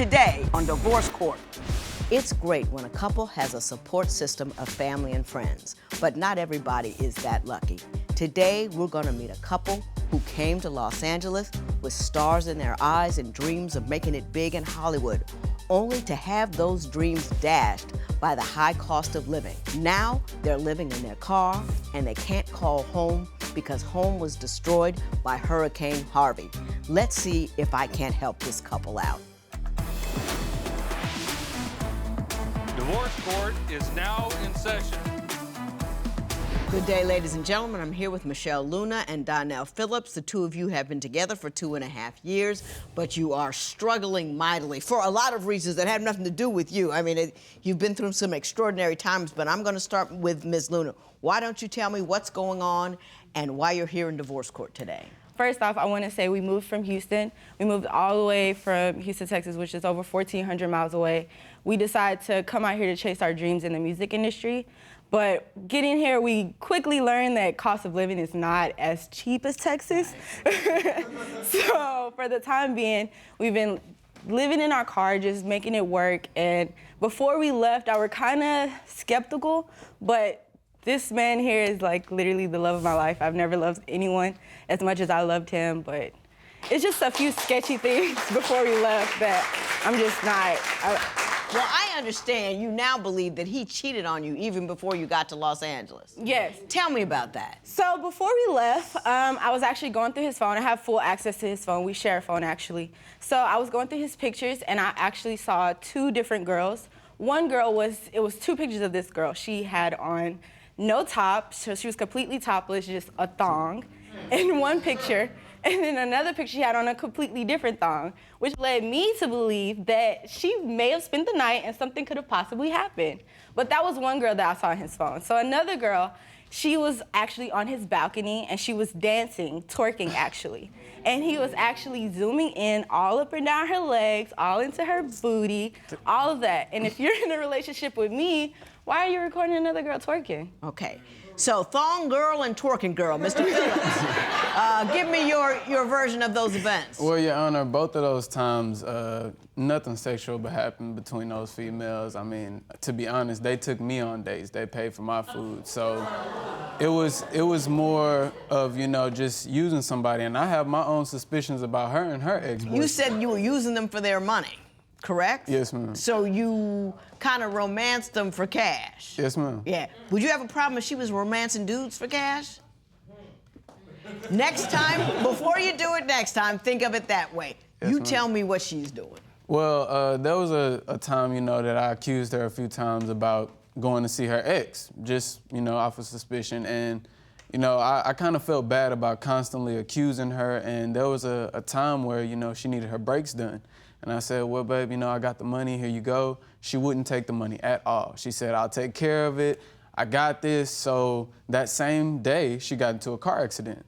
today on Divorce Court. It's great when a couple has a support system of family and friends, but not everybody is that lucky. Today, we're gonna meet a couple who came to Los Angeles with stars in their eyes and dreams of making it big in Hollywood, only to have those dreams dashed by the high cost of living. Now, they're living in their car and they can't call home because home was destroyed by Hurricane Harvey. Let's see if I can't help this couple out. Divorce Court is now in session. Good day, ladies and gentlemen. I'm here with Michelle Luna and Donnell Phillips. The two of you have been together for 2.5 years, but you are struggling mightily for a lot of reasons that have nothing to do with you. I mean, you've been through some extraordinary times, but I'm going to start with Ms. Luna. Why don't you tell me what's going on and why you're here in Divorce Court today? First off, I want to say we moved from Houston. We moved all the way from Houston, Texas, which is over 1,400 miles away. We decided to come out here to chase our dreams in the music industry. But getting here, we quickly learned that cost of living is not as cheap as Texas. So for the time being, we've been living in our car, just making it work. And before we left, I was kind of skeptical, but this man here is like literally the love of my life. I've never loved anyone as much as I loved him, but it's just a few sketchy things before we left that I'm just not. Well, I understand you now believe that he cheated on you even before you got to Los Angeles. Yes. Tell me about that. So before we left, I was actually going through his phone. I have full access to his phone. We share a phone, actually. So I was going through his pictures, and I actually saw two different girls. One girl it was two pictures of this girl. She had on no top, so she was completely topless, just a thong in one picture. And then another picture she had on a completely different thong, which led me to believe that she may have spent the night and something could have possibly happened. But that was one girl that I saw on his phone. So another girl, she was actually on his balcony and she was dancing, twerking actually. And he was actually zooming in all up and down her legs, all into her booty, all of that. And if you're in a relationship with me, why are you recording another girl twerking? Okay. So, thong girl and twerking girl, Mr. Phillips. Give me your version of those events. Well, Your Honor, both of those times, nothing sexual but happened between those females. I mean, to be honest, they took me on dates. They paid for my food. So it was more of, you know, just using somebody. And I have my own suspicions about her and her ex-boyfriend. You said you were using them for their money, correct? Yes, ma'am. So you kind of romanced them for cash? Yes, ma'am. Yeah. Would you have a problem if she was romancing dudes for cash? Next time, before you do it next time, think of it that way. Yes, you tell me what she's doing. Well, there was a time, you know, that I accused her a few times about going to see her ex, just, you know, off of suspicion. And, you know, I kind of felt bad about constantly accusing her. And there was a time where, you know, she needed her brakes done. And I said, well, babe, you know, I got the money, here you go. She wouldn't take the money at all. She said, I'll take care of it. I got this. So that same day, she got into a car accident.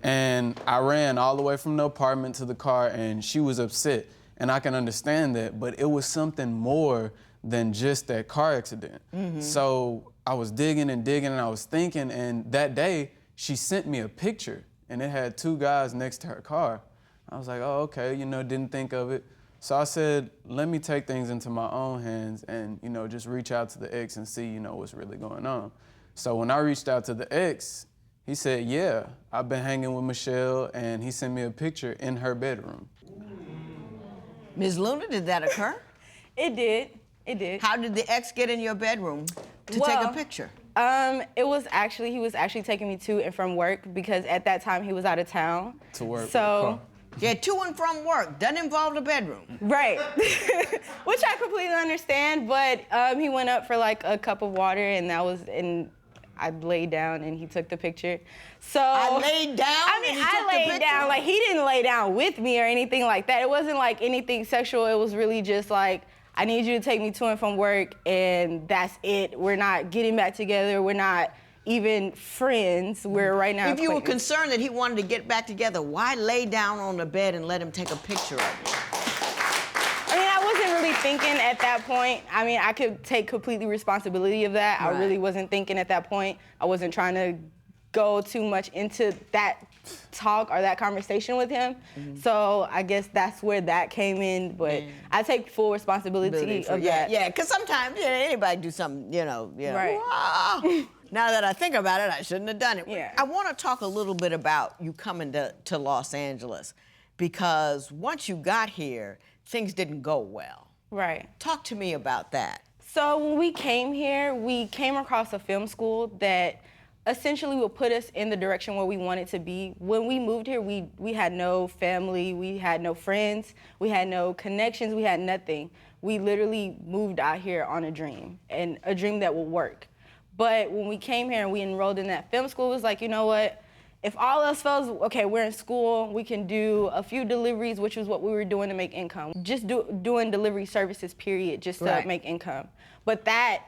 And I ran all the way from the apartment to the car, and she was upset. And I can understand that, but it was something more than just that car accident. Mm-hmm. So I was digging and digging, and I was thinking, and that day, she sent me a picture, and it had two guys next to her car. I was like, oh, okay, you know, didn't think of it. So I said, let me take things into my own hands and, you know, just reach out to the ex and see, you know, what's really going on. So when I reached out to the ex, he said, yeah, I've been hanging with Michelle, and he sent me a picture in her bedroom. Ms. Luna, did that occur? It did. It did. How did the ex get in your bedroom to take a picture? He was actually taking me to and from work because at that time he was out of town. To work. So. Yeah, to and from work. Doesn't involve the bedroom. Right. Which I completely understand, but he went up for like a cup of water and I laid down and he took the picture. So I laid down? I mean, I laid down. Like, he didn't lay down with me or anything like that. It wasn't like anything sexual. It was really just like, I need you to take me to and from work, and that's it. We're not getting back together. We're not even friends. We're right now If you were concerned that he wanted to get back together, why lay down on the bed and let him take a picture of you? I mean, I wasn't really thinking at that point. I mean, I could take completely responsibility of that. Right. I really wasn't thinking at that point. I wasn't trying to go too much into that talk or that conversation with him. So I guess that's where that came in, but I take full responsibility of that. Yeah, because sometimes anybody do something, Right. "Ah, now that I think about it, I shouldn't have done it." Yeah. I want to talk a little bit about you coming to Los Angeles, because once you got here, things didn't go well. Right. Talk to me about that. So when we came here, we came across a film school that essentially would put us in the direction where we wanted to be. When we moved here, we had no family, we had no friends, we had no connections, we had nothing. We literally moved out here on a dream, and a dream that would work. But when we came here and we enrolled in that film school, it was like, you know what? If all else fails, okay, we're in school, we can do a few deliveries, which was what we were doing to make income. Just doing delivery services, period, just to make income. But that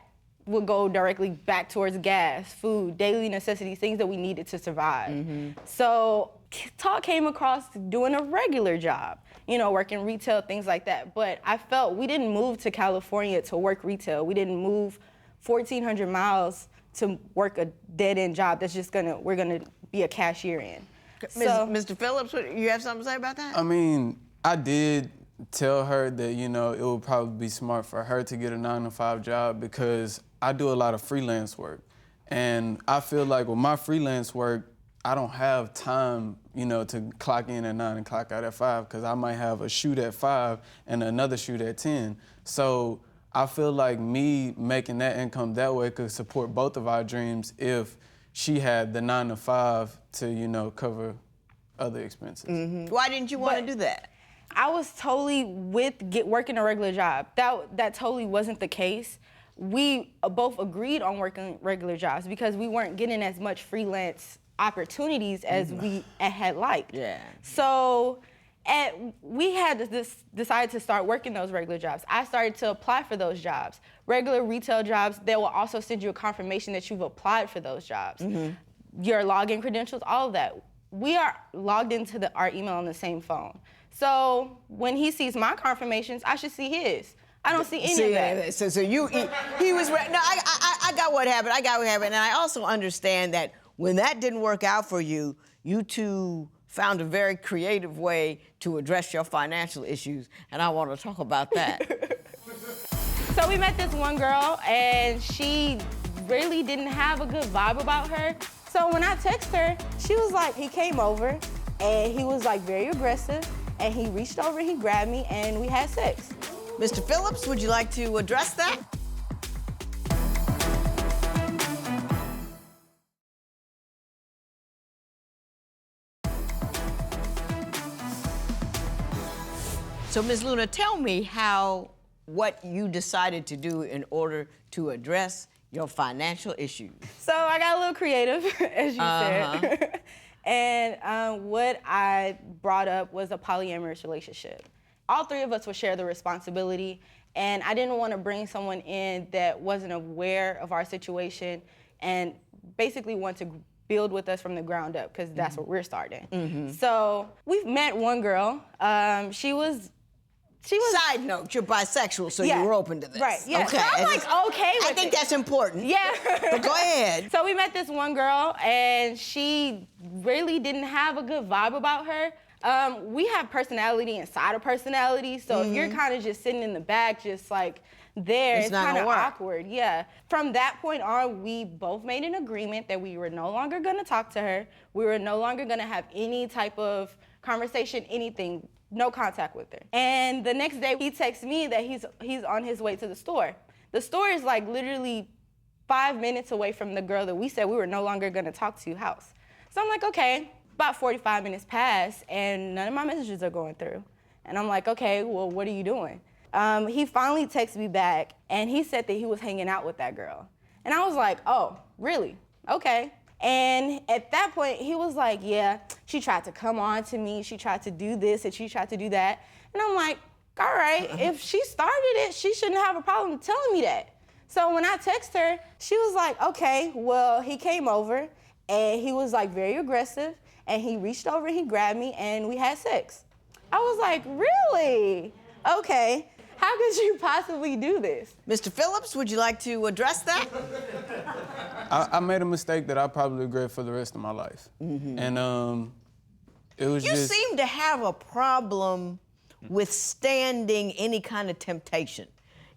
would go directly back towards gas, food, daily necessities, things that we needed to survive. So talk came across doing a regular job, working retail, things like that. But I felt we didn't move to California to work retail. We didn't move 1,400 miles to work a dead-end job that's just we're gonna be a cashier in. So, Mr. Phillips, you have something to say about that? I mean, I did tell her that, it would probably be smart for her to get a 9-to-5 job, because I do a lot of freelance work. And I feel like with my freelance work, I don't have time, to clock in at 9 and clock out at 5, because I might have a shoot at 5 and another shoot at 10. So I feel like me making that income that way could support both of our dreams if she had the 9 to 5 to, cover other expenses. Why didn't you want to do that? I was totally with working a regular job. That totally wasn't the case. We both agreed on working regular jobs because we weren't getting as much freelance opportunities as we had liked. Yeah. So we had decided to start working those regular jobs. I started to apply for those jobs. Regular retail jobs, they will also send you a confirmation that you've applied for those jobs. Your login credentials, all of that. We are logged into our email on the same phone. So when he sees my confirmations, I should see his. I don't see any of that. So he was, no, I got what happened. And I also understand that when that didn't work out for you, you two found a very creative way to address your financial issues, and I want to talk about that. So we met this one girl, and she really didn't have a good vibe about her. So when I texted her, she was like, he came over, and he was like very aggressive, and he reached over, he grabbed me, and we had sex. Mr. Phillips, would you like to address that? So, Ms. Luna, tell me what you decided to do in order to address your financial issues. So I got a little creative, as you said. And what I brought up was a polyamorous relationship. All three of us would share the responsibility, and I didn't want to bring someone in that wasn't aware of our situation and basically want to build with us from the ground up, because that's what we're starting. So we've met one girl. She was. Side note, you're bisexual, so you were open to this. Right, yeah. Okay. So I'm like, okay with I think that's important. Yeah. But go ahead. So we met this one girl, and she really didn't have a good vibe about her. We have personality inside of personality, so if you're kind of just sitting in the back, just like there, it's kind of awkward. Yeah. From that point on, we both made an agreement that we were no longer going to talk to her. We were no longer going to have any type of conversation, anything. No contact with her. And the next day, he texts me that he's on his way to the store. The store is like literally 5 minutes away from the girl that we said we were no longer gonna talk to house. So I'm like, okay, about 45 minutes pass, and none of my messages are going through. And I'm like, okay, well, what are you doing? He finally texted me back, and he said that he was hanging out with that girl. And I was like, oh, really? Okay. And at that point, he was like, yeah, she tried to come on to me. She tried to do this and she tried to do that. And I'm like, all right, if she started it, she shouldn't have a problem telling me that. So when I text her, she was like, okay, well, he came over and he was like very aggressive and he reached over and he grabbed me and we had sex. I was like, really? Okay. How could you possibly do this? Mr. Phillips, would you like to address that? I made a mistake that I probably regret for the rest of my life. And It was You just. seem to have a problem withstanding any kind of temptation.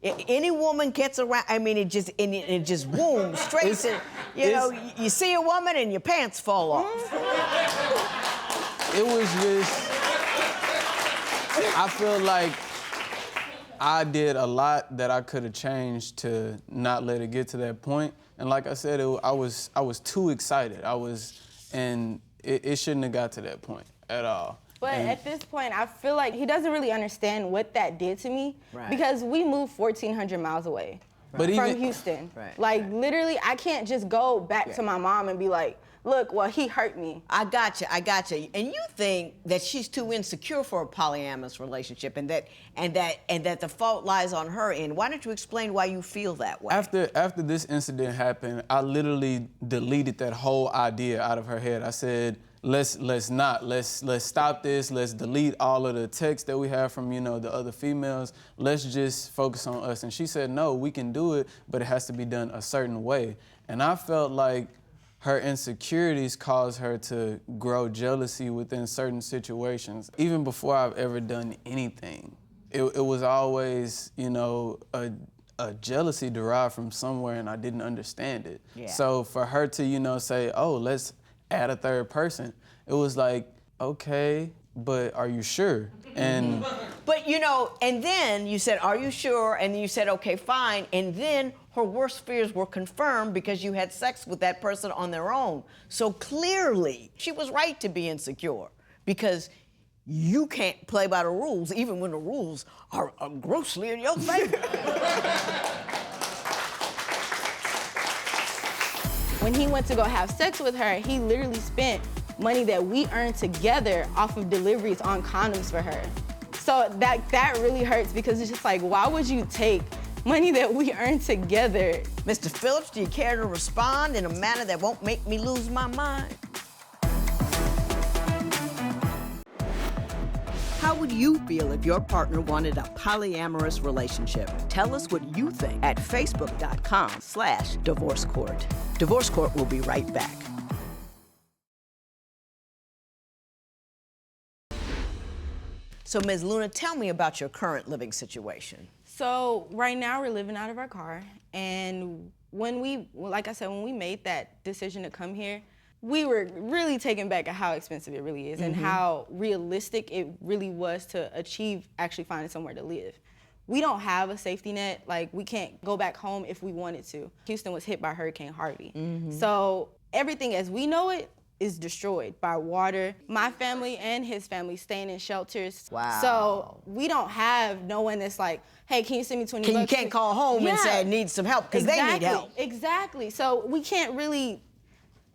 Any woman gets around, I mean, it just boom, straight to, you see a woman and your pants fall off. It was just. I feel like I did a lot that I could have changed to not let it get to that point. And like I said, I was too excited. And it shouldn't have got to that point at all. But at this point, I feel like he doesn't really understand what that did to me. Right. Because we moved 1,400 miles away But from even- Houston. Right, Like, literally, I can't just go back to my mom and be like, look, well, he hurt me. I got you. And you think that she's too insecure for a polyamorous relationship and that the fault lies on her end. Why don't you explain why you feel that way? After this incident happened, I literally deleted that whole idea out of her head. I said, let's stop this. Let's delete all of the texts that we have from, the other females. Let's just focus on us. And she said, no, we can do it, but it has to be done a certain way. And I felt like her insecurities caused her to grow jealousy within certain situations. Even before I've ever done anything, it was always, a jealousy derived from somewhere, and I didn't understand it. Yeah. So for her to, say, oh, let's add a third person, it was like, okay, but are you sure? And But and then you said, are you sure? And then you said, okay, fine. And then her worst fears were confirmed because you had sex with that person on their own. So clearly, she was right to be insecure because you can't play by the rules, even when the rules are grossly in your favor. When he went to go have sex with her, he literally spent money that we earned together off of deliveries on condoms for her. So that really hurts because it's just like, why would you take money that we earned together? Mr. Phillips, do you care to respond in a manner that won't make me lose my mind? How would you feel if your partner wanted a polyamorous relationship? Tell us what you think at facebook.com/Divorce Court. Divorce Court will be right back. So, Ms. Luna, tell me about your current living situation. So right now we're living out of our car, and when we made that decision to come here, we were really taken back at how expensive it really is and how realistic it really was to achieve actually finding somewhere to live. We don't have a safety net. Like, we can't go back home if we wanted to. Houston was hit by Hurricane Harvey. So everything as we know it is destroyed by water. My family and his family staying in shelters. Wow. So we don't have no one that's like, hey, can you send me 20 bucks? You can't call home and say I need some help because they need help. Exactly. So we can't really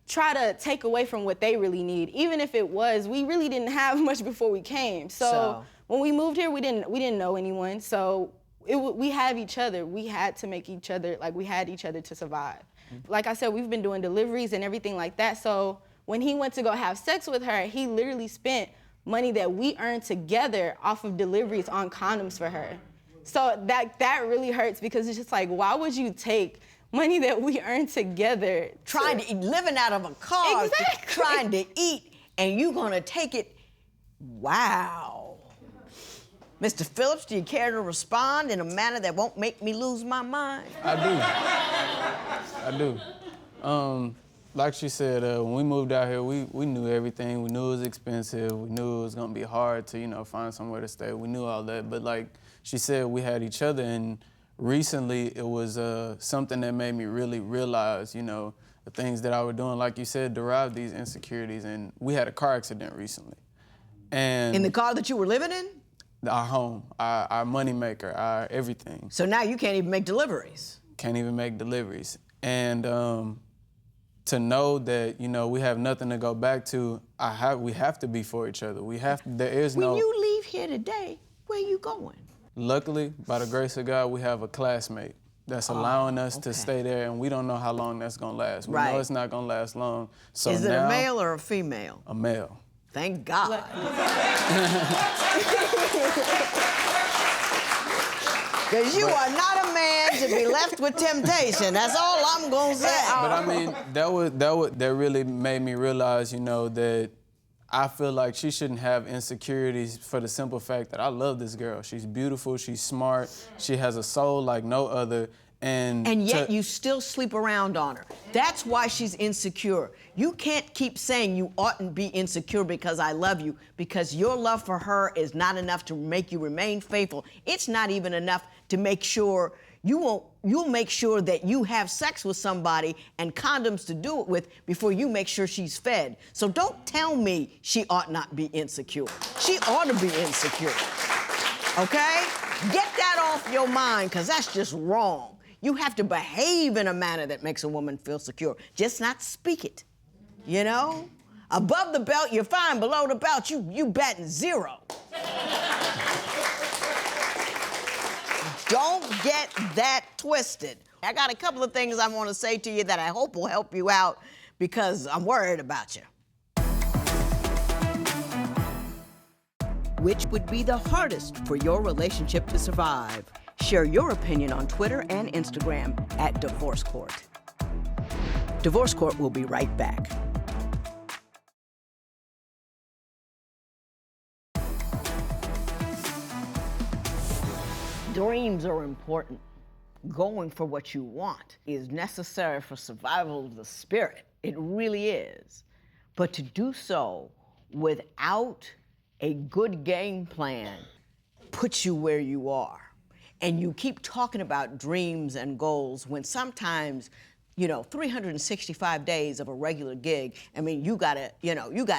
try to take away from what they really need. Even if it was, we really didn't have much before we came. So when we moved here, we didn't know anyone. So we have each other. We had to make each other, we had each other to survive. Like I said, we've been doing deliveries and everything like that. So when he went to go have sex with her, he literally spent money that we earned together off of deliveries on condoms for her. So that really hurts because it's just like, why would you take money that we earned together? Trying to eat, living out of a car, Exactly. trying to eat, and you gonna take it. Wow. Mr. Phillips, do you care to respond in a manner that won't make me lose my mind? I do. Like she said, when we moved out here, we knew everything. We knew it was expensive. We knew it was gonna be hard to, find somewhere to stay. We knew all that. But like she said, we had each other, and recently it was something that made me really realize, the things that I was doing, like you said, derived these insecurities. And we had a car accident recently. And In the car that you were living in? our home, our moneymaker, our everything. So now you can't even make deliveries. Can't even make deliveries. And to know that, we have nothing to go back to, we have to be for each other. There is no... When you leave here today, where are you going? Luckily, by the grace of God, we have a classmate that's allowing us to stay there, and we don't know how long that's gonna last. We know it's not gonna last long. So Is it now, a male or a female? A male. Thank God. Because you are not a man to be left with temptation. That's all I'm gonna say. But I mean, that really made me realize, that I feel like she shouldn't have insecurities for the simple fact that I love this girl. She's beautiful, she's smart, she has a soul like no other. And yet you still sleep around on her. That's why she's insecure. You can't keep saying you oughtn't be insecure because I love you, because your love for her is not enough to make you remain faithful. It's not even enough to make sure you'll make sure that you have sex with somebody and condoms to do it with before you make sure she's fed. So don't tell me she ought not be insecure. She ought to be insecure, okay? Get that off your mind, because that's just wrong. You have to behave in a manner that makes a woman feel secure, just not speak it, you know? Above the belt, you're fine. Below the belt, you batting zero. Don't get that twisted. I got a couple of things I want to say to you that I hope will help you out, because I'm worried about you. Which would be the hardest for your relationship to survive? Share your opinion on Twitter and Instagram @Divorce Court. Divorce Court will be right back. Dreams are important. Going for what you want is necessary for survival of the spirit. It really is. But to do so without a good game plan puts you where you are. And you keep talking about dreams and goals when sometimes, 365 days of a regular gig, I mean, you got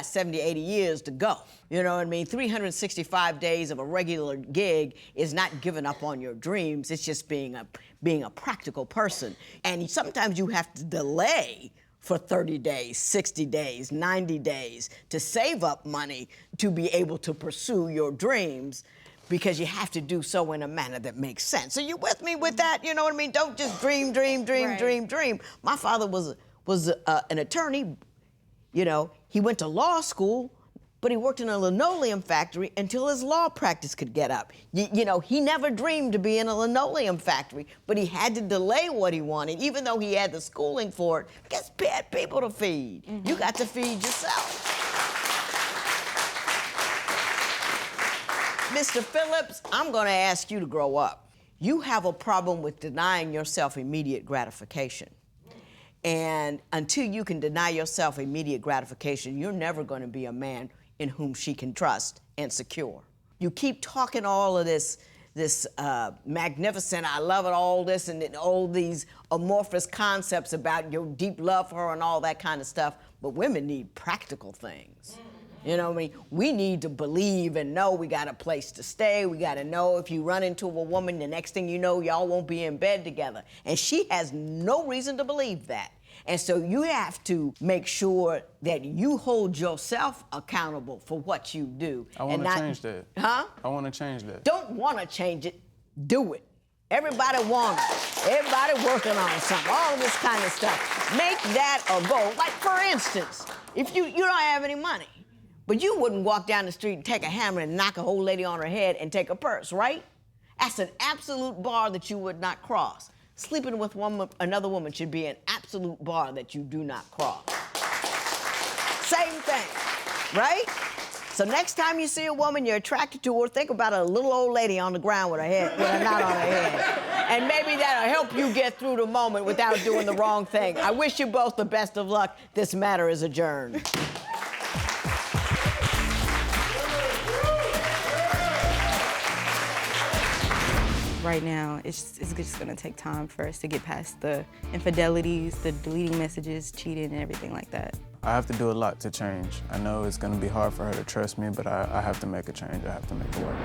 70, 80 years to go. You know what I mean? 365 days of a regular gig is not giving up on your dreams. It's just being a practical person. And sometimes you have to delay for 30 days, 60 days, 90 days to save up money to be able to pursue your dreams, because you have to do so in a manner that makes sense. So you with me with that? You know what I mean? Don't just dream. Right. My father was an attorney. He went to law school, but he worked in a linoleum factory until his law practice could get up. He never dreamed to be in a linoleum factory, but he had to delay what he wanted, even though he had the schooling for it, because he had people to feed. Mm-hmm. You got to feed yourself. Mr. Phillips, I'm going to ask you to grow up. You have a problem with denying yourself immediate gratification. And until you can deny yourself immediate gratification, you're never going to be a man in whom she can trust and secure. You keep talking all of this magnificent, I love it, all this, and all these amorphous concepts about your deep love for her and all that kind of stuff, but women need practical things. You know what I mean? We need to believe and know we got a place to stay. We got to know if you run into a woman, the next thing you know, y'all won't be in bed together. And she has no reason to believe that. And so you have to make sure that you hold yourself accountable for what you do. I want to change that. Huh? I want to change that. Don't want to change it. Do it. Everybody wants it. Everybody working on something. All this kind of stuff. Make that a goal. Like, for instance, if you don't have any money, but you wouldn't walk down the street and take a hammer and knock a old lady on her head and take her purse, right? That's an absolute bar that you would not cross. Sleeping with another woman should be an absolute bar that you do not cross. Same thing, right? So next time you see a woman you're attracted to her, think about a little old lady on the ground with a knot on her head. And maybe that'll help you get through the moment without doing the wrong thing. I wish you both the best of luck. This matter is adjourned. Right now, it's just gonna take time for us to get past the infidelities, the deleting messages, cheating, and everything like that. I have to do a lot to change. I know it's gonna be hard for her to trust me, but I have to make a change. I have to make it work.